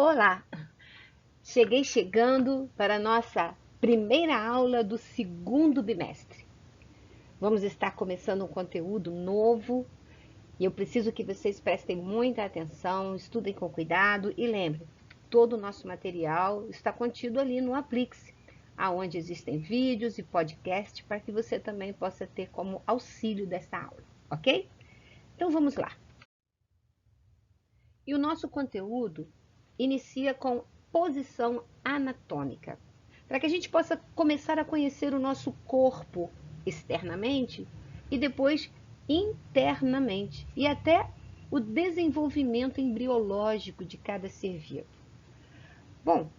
Olá! Cheguei chegando para a nossa primeira aula do segundo bimestre. Vamos estar começando um conteúdo novo e eu preciso que vocês prestem muita atenção, estudem com cuidado e lembrem, todo o nosso material está contido ali no Aplixe, aonde existem vídeos e podcasts para que você também possa ter como auxílio dessa aula, ok? Então vamos lá. E o nosso conteúdo inicia com posição anatômica, para que a gente possa começar a conhecer o nosso corpo externamente e depois internamente, e até o desenvolvimento embriológico de cada ser vivo. Bom,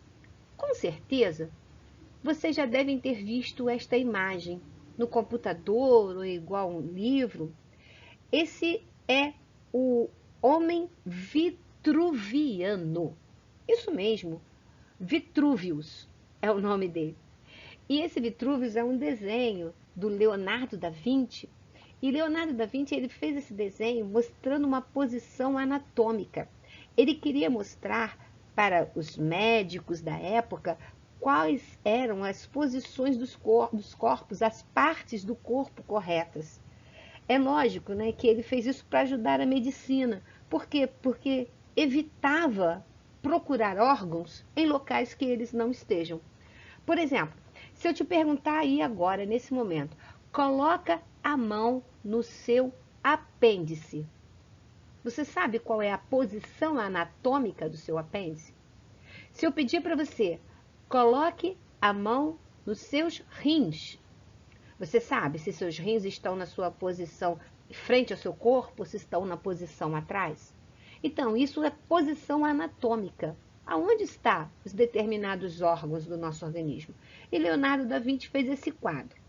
com certeza vocês já devem ter visto esta imagem no computador ou igual um livro. Esse é o homem vitruviano. Isso mesmo, Vitruvius é o nome dele. E esse Vitruvius é um desenho do Leonardo da Vinci. E Leonardo da Vinci ele fez esse desenho mostrando uma posição anatômica. Ele queria mostrar para os médicos da época quais eram as posições dos corpos, as partes do corpo corretas. É lógico, né, que ele fez isso para ajudar a medicina. Por quê? Porque evitava procurar órgãos em locais que eles não estejam. Por exemplo, se eu te perguntar aí agora, nesse momento, coloca a mão no seu apêndice. Você sabe qual é a posição anatômica do seu apêndice? Se eu pedir para você, coloque a mão nos seus rins. Você sabe se seus rins estão na sua posição frente ao seu corpo ou se estão na posição atrás? Então, isso é posição anatômica. Aonde estão os determinados órgãos do nosso organismo? E Leonardo da Vinci fez esse quadro.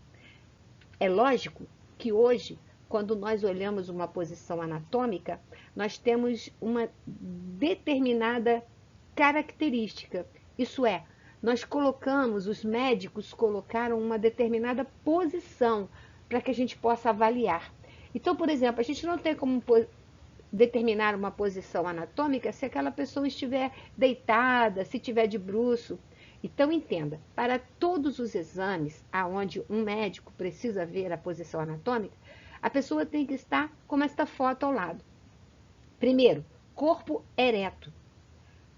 É lógico que hoje, quando nós olhamos uma posição anatômica, nós temos uma determinada característica. Isso é, os médicos colocaram uma determinada posição para que a gente possa avaliar. Então, por exemplo, a gente não tem como determinar uma posição anatômica se aquela pessoa estiver deitada, se estiver de bruço. Então, entenda, para todos os exames aonde um médico precisa ver a posição anatômica, a pessoa tem que estar como esta foto ao lado. Primeiro, corpo ereto.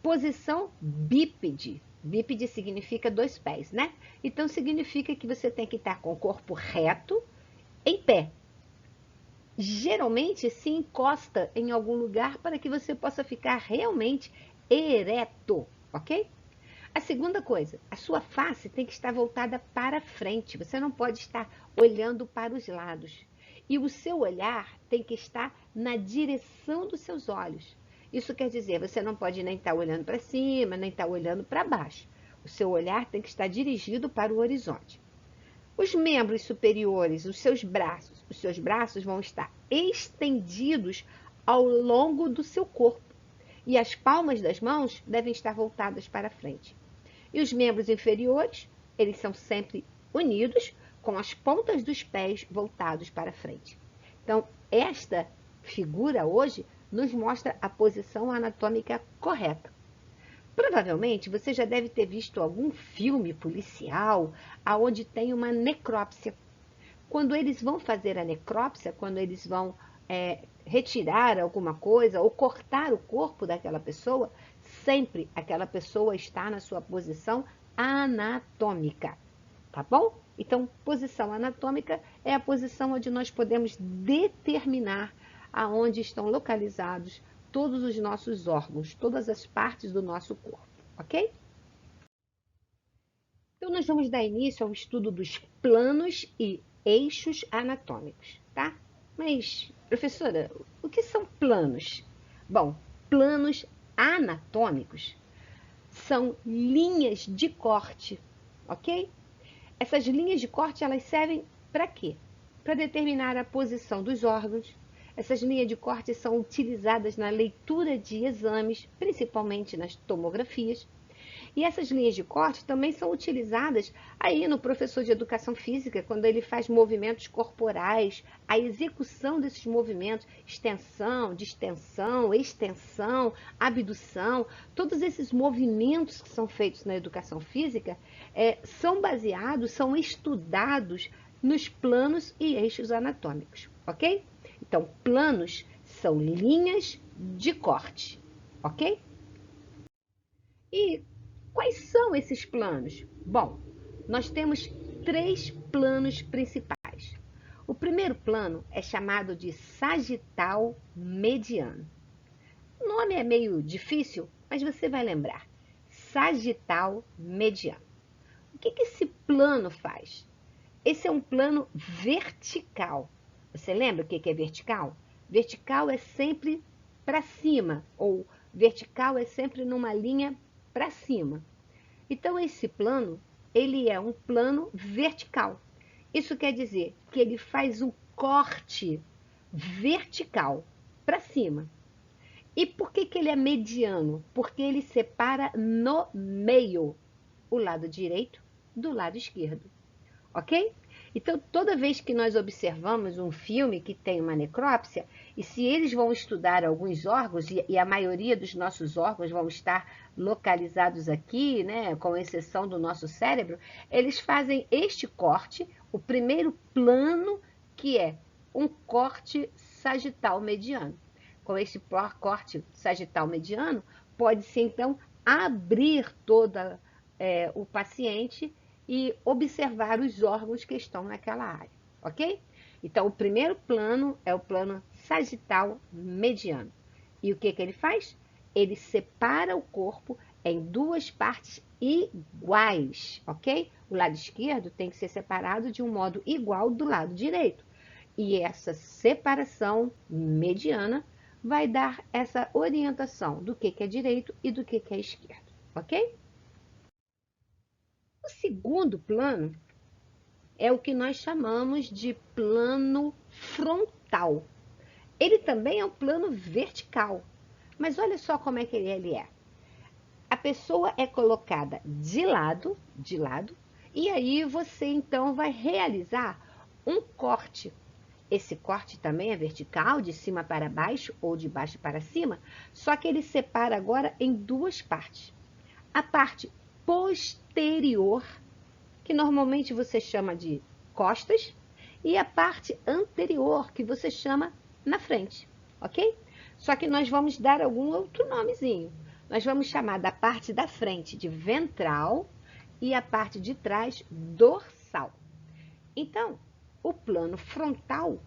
Posição bípede. Bípede significa dois pés, né? Então, significa que você tem que estar com o corpo reto, em pé. Geralmente, se encosta em algum lugar para que você possa ficar realmente ereto, ok? A segunda coisa, a sua face tem que estar voltada para frente. Você não pode estar olhando para os lados. E o seu olhar tem que estar na direção dos seus olhos. Isso quer dizer, você não pode nem estar olhando para cima, nem estar olhando para baixo. O seu olhar tem que estar dirigido para o horizonte. Os membros superiores, os seus braços vão estar estendidos ao longo do seu corpo. E as palmas das mãos devem estar voltadas para frente. E os membros inferiores, eles são sempre unidos, com as pontas dos pés voltados para frente. Então, esta figura hoje nos mostra a posição anatômica correta. Provavelmente você já deve ter visto algum filme policial onde tem uma necrópsia. Quando eles vão fazer a necrópsia, quando eles vão retirar alguma coisa ou cortar o corpo daquela pessoa, sempre aquela pessoa está na sua posição anatômica, tá bom? Então, posição anatômica é a posição onde nós podemos determinar aonde estão localizados todos os nossos órgãos, todas as partes do nosso corpo, ok? Então, nós vamos dar início ao estudo dos planos e eixos anatômicos, tá? Mas, professora, o que são planos? Bom, planos anatômicos são linhas de corte, ok? Essas linhas de corte, elas servem para quê? Para determinar a posição dos órgãos. Essas linhas de corte são utilizadas na leitura de exames, principalmente nas tomografias. E essas linhas de corte também são utilizadas aí no professor de educação física, quando ele faz movimentos corporais, a execução desses movimentos, extensão, distensão, extensão, abdução, todos esses movimentos que são feitos na educação física são baseados, são estudados nos planos e eixos anatômicos, ok? Então, planos são linhas de corte, ok? E quais são esses planos? Bom, nós temos 3 planos principais. O primeiro plano é chamado de sagital mediano. O nome é meio difícil, mas você vai lembrar. Sagital mediano. O que esse plano faz? Esse é um plano vertical. Você lembra o que é vertical? Vertical é sempre para cima, ou vertical é sempre numa linha para cima. Então, esse plano, ele é um plano vertical. Isso quer dizer que ele faz um corte vertical para cima. E por que ele é mediano? Porque ele separa no meio o lado direito do lado esquerdo. Ok? Então, toda vez que nós observamos um filme que tem uma necrópsia, e se eles vão estudar alguns órgãos, e a maioria dos nossos órgãos vão estar localizados aqui, né, com exceção do nosso cérebro, eles fazem este corte, o primeiro plano, que é um corte sagital mediano. Com este corte sagital mediano, pode-se então abrir toda o paciente e observar os órgãos que estão naquela área, ok? Então, o primeiro plano é o plano sagital mediano. E o que ele faz? Ele separa o corpo em 2 partes iguais, ok? O lado esquerdo tem que ser separado de um modo igual do lado direito. E essa separação mediana vai dar essa orientação do que é direito e do que é esquerdo, ok? O segundo plano é o que nós chamamos de plano frontal. Ele também é um plano vertical, mas olha só como é que ele é. A pessoa é colocada de lado, e aí você então vai realizar um corte. Esse corte também é vertical, de cima para baixo ou de baixo para cima, só que ele separa agora em 2 partes. A parte posterior, que normalmente você chama de costas, e a parte anterior, que você chama na frente, ok? Só que nós vamos dar algum outro nomezinho. Nós vamos chamar da parte da frente de ventral e a parte de trás dorsal. Então, o plano frontal,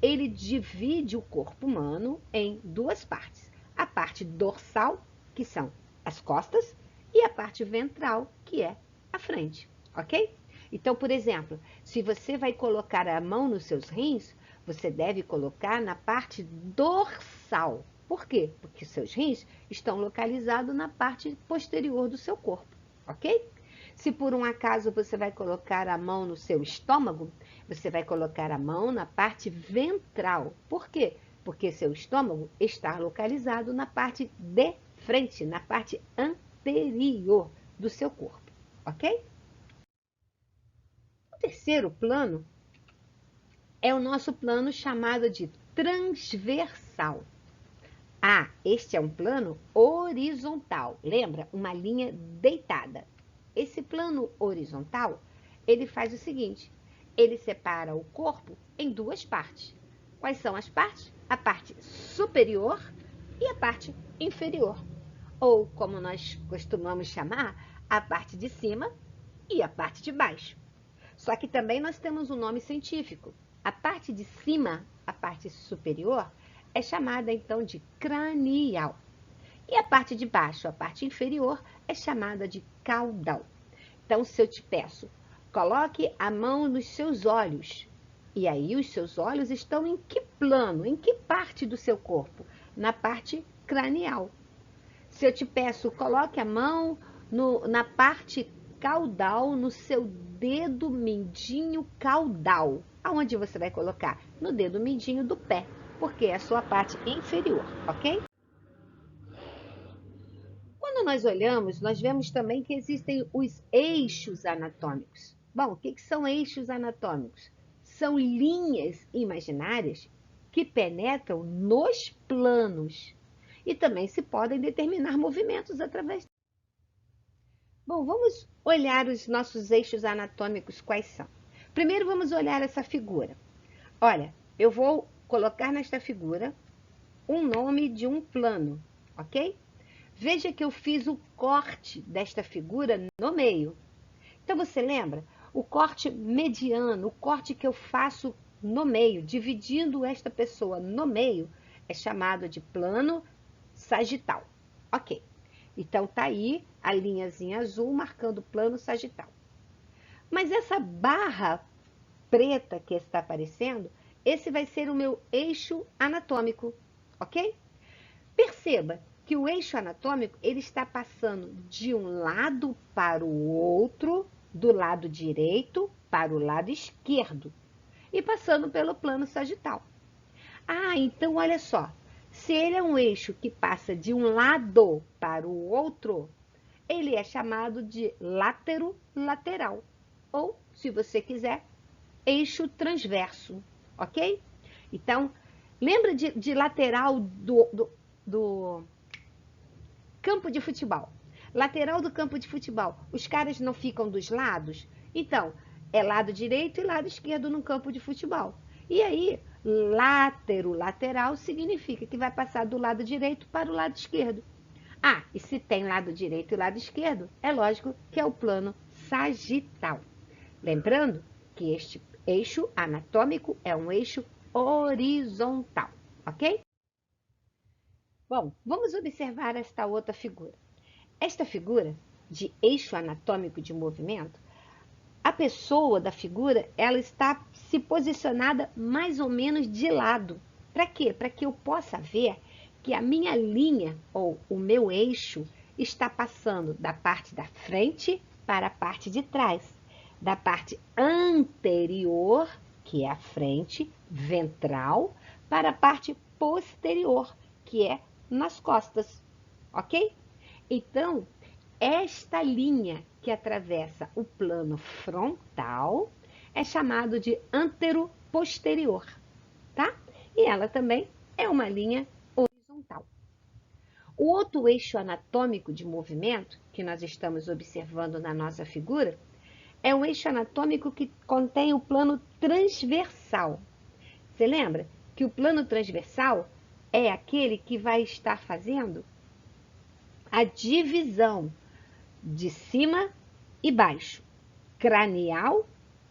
ele divide o corpo humano em 2 partes. A parte dorsal, que são as costas, e a parte ventral, que é a frente, ok? Então, por exemplo, se você vai colocar a mão nos seus rins, você deve colocar na parte dorsal. Por quê? Porque seus rins estão localizados na parte posterior do seu corpo, ok? Se por um acaso você vai colocar a mão no seu estômago, você vai colocar a mão na parte ventral. Por quê? Porque seu estômago está localizado na parte de frente, na parte anterior do seu corpo, ok? O terceiro plano é o nosso plano chamado de transversal. Este é um plano horizontal. Lembra? Uma linha deitada. Esse plano horizontal, ele faz o seguinte, ele separa o corpo em 2 partes. Quais são as partes? A parte superior e a parte inferior. Ou, como nós costumamos chamar, a parte de cima e a parte de baixo. Só que também nós temos um nome científico. A parte de cima, a parte superior, é chamada então de cranial. E a parte de baixo, a parte inferior, é chamada de caudal. Então, se eu te peço, coloque a mão nos seus olhos. E aí, os seus olhos estão em que plano? Em que parte do seu corpo? Na parte cranial. Se eu te peço, coloque a mão na parte caudal, no seu dedo mindinho caudal. Aonde você vai colocar? No dedo mindinho do pé, porque é a sua parte inferior, ok? Quando nós olhamos, nós vemos também que existem os eixos anatômicos. Bom, o que são eixos anatômicos? São linhas imaginárias que penetram nos planos e também se podem determinar movimentos através. Bom, vamos olhar os nossos eixos anatômicos, quais são? Primeiro vamos olhar essa figura. Olha, eu vou colocar nesta figura um nome de um plano, ok? Veja que eu fiz o corte desta figura no meio. Então, você lembra? O corte mediano, o corte que eu faço no meio, dividindo esta pessoa no meio, é chamado de plano sagital. Ok. Então, tá aí a linhazinha azul marcando o plano sagital. Mas essa barra preta que está aparecendo, esse vai ser o meu eixo anatômico, ok? Perceba que o eixo anatômico ele está passando de um lado para o outro, do lado direito para o lado esquerdo, e passando pelo plano sagital. Ah, então olha só, se ele é um eixo que passa de um lado para o outro, ele é chamado de látero-lateral, ou, se você quiser, eixo transverso, ok? Então, lembra de lateral do campo de futebol. Lateral do campo de futebol. Os caras não ficam dos lados? Então, é lado direito e lado esquerdo no campo de futebol. E aí, lateral significa que vai passar do lado direito para o lado esquerdo. Ah, e se tem lado direito e lado esquerdo, é lógico que é o plano sagital. Lembrando que este eixo anatômico é um eixo horizontal, ok? Bom, vamos observar esta outra figura. Esta figura de eixo anatômico de movimento, a pessoa da figura, ela está se posicionada mais ou menos de lado. Para quê? Para que eu possa ver que a minha linha, ou o meu eixo, está passando da parte da frente para a parte de trás. Da parte anterior, que é a frente, ventral, para a parte posterior, que é nas costas, ok? Então, esta linha que atravessa o plano frontal é chamado de antero-posterior, tá? E ela também é uma linha horizontal. O outro eixo anatômico de movimento que nós estamos observando na nossa figura é o eixo anatômico que contém o plano transversal. Você lembra que o plano transversal é aquele que vai estar fazendo a divisão de cima e baixo, cranial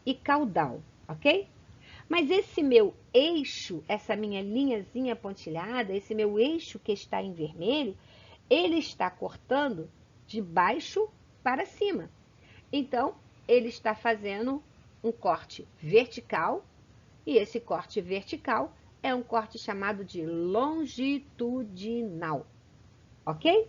e caudal, ok? Mas esse meu eixo, essa minha linhazinha pontilhada, esse meu eixo que está em vermelho, ele está cortando de baixo para cima. Então, ele está fazendo um corte vertical, e esse corte vertical é um corte chamado de longitudinal, ok?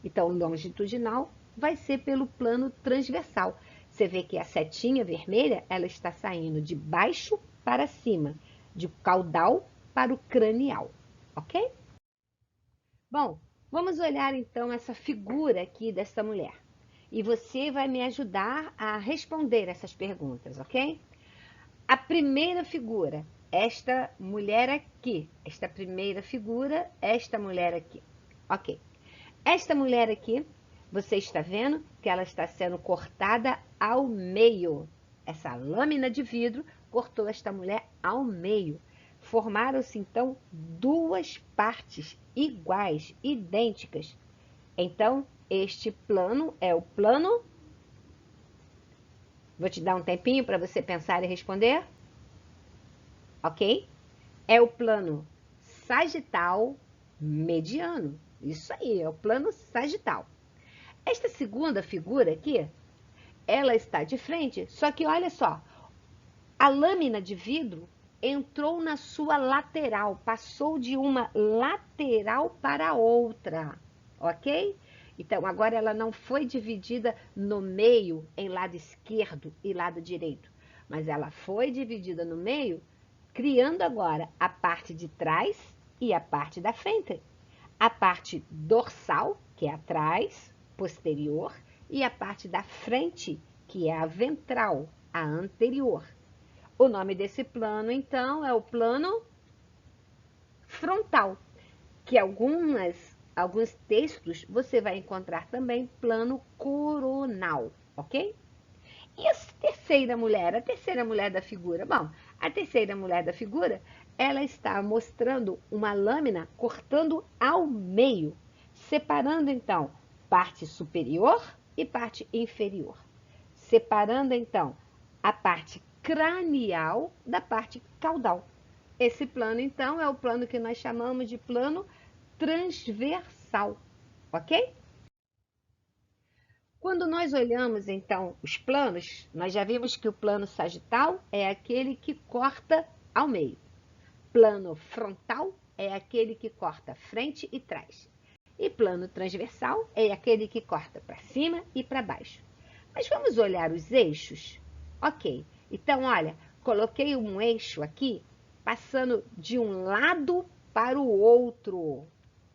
Então, longitudinal vai ser pelo plano transversal. Você vê que a setinha vermelha, ela está saindo de baixo para cima, de caudal para o cranial, ok? Bom, vamos olhar então essa figura aqui dessa mulher. E você vai me ajudar a responder essas perguntas, ok? A primeira figura, esta mulher aqui. Esta primeira figura, esta mulher aqui. Ok. Esta mulher aqui, você está vendo que ela está sendo cortada ao meio. Essa lâmina de vidro cortou esta mulher ao meio. Formaram-se, então, duas partes iguais, idênticas. Então, este plano é o plano... Vou te dar um tempinho para você pensar e responder. Ok? É o plano sagital mediano. Isso aí, é o plano sagital. Esta segunda figura aqui, ela está de frente, só que olha só, a lâmina de vidro entrou na sua lateral, passou de uma lateral para outra, ok? Então, agora ela não foi dividida no meio em lado esquerdo e lado direito, mas ela foi dividida no meio, criando agora a parte de trás e a parte da frente. A parte dorsal, que é atrás, posterior, e a parte da frente, que é a ventral, a anterior. O nome desse plano, então, é o plano frontal, que alguns textos você vai encontrar também plano coronal, ok? E a terceira mulher da figura? Bom, a terceira mulher da figura, ela está mostrando uma lâmina cortando ao meio, separando então parte superior e parte inferior. Separando então a parte cranial da parte caudal. Esse plano então é o plano que nós chamamos de plano transversal, ok? Quando nós olhamos, então, os planos, nós já vimos que o plano sagital é aquele que corta ao meio. Plano frontal é aquele que corta frente e trás. E plano transversal é aquele que corta para cima e para baixo. Mas vamos olhar os eixos? Ok. Então, olha, coloquei um eixo aqui, passando de um lado para o outro.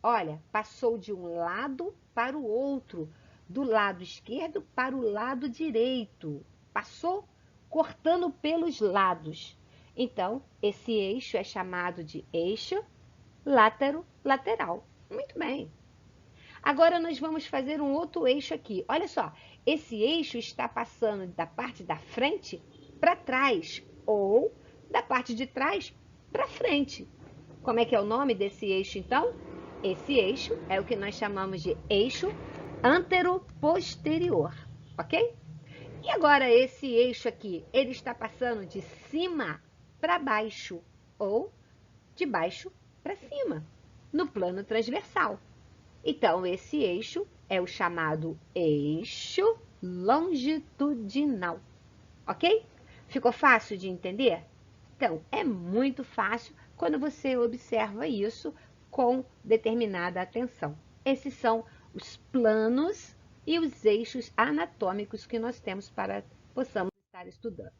Olha, passou de um lado para o outro, do lado esquerdo para o lado direito. Passou cortando pelos lados. Então, esse eixo é chamado de eixo látero-lateral. Muito bem. Agora, nós vamos fazer um outro eixo aqui. Olha só, esse eixo está passando da parte da frente para trás, ou da parte de trás para frente. Como é que é o nome desse eixo, então? Esse eixo é o que nós chamamos de eixo antero-posterior, ok? E agora esse eixo aqui, ele está passando de cima para baixo ou de baixo para cima, no plano transversal. Então, esse eixo é o chamado eixo longitudinal, ok? Ficou fácil de entender? Então, é muito fácil quando você observa isso com determinada atenção. Esses são os planos e os eixos anatômicos que nós temos para possamos estar estudando.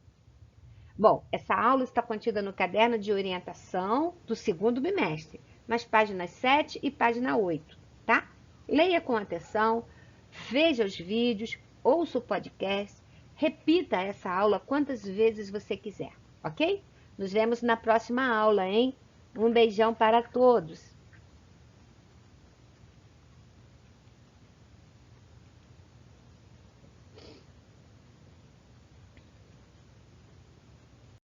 Bom, essa aula está contida no caderno de orientação do segundo bimestre, nas páginas 7 e página 8, tá? Leia com atenção, veja os vídeos, ouça o podcast, repita essa aula quantas vezes você quiser, ok? Nos vemos na próxima aula, hein? Um beijão para todos!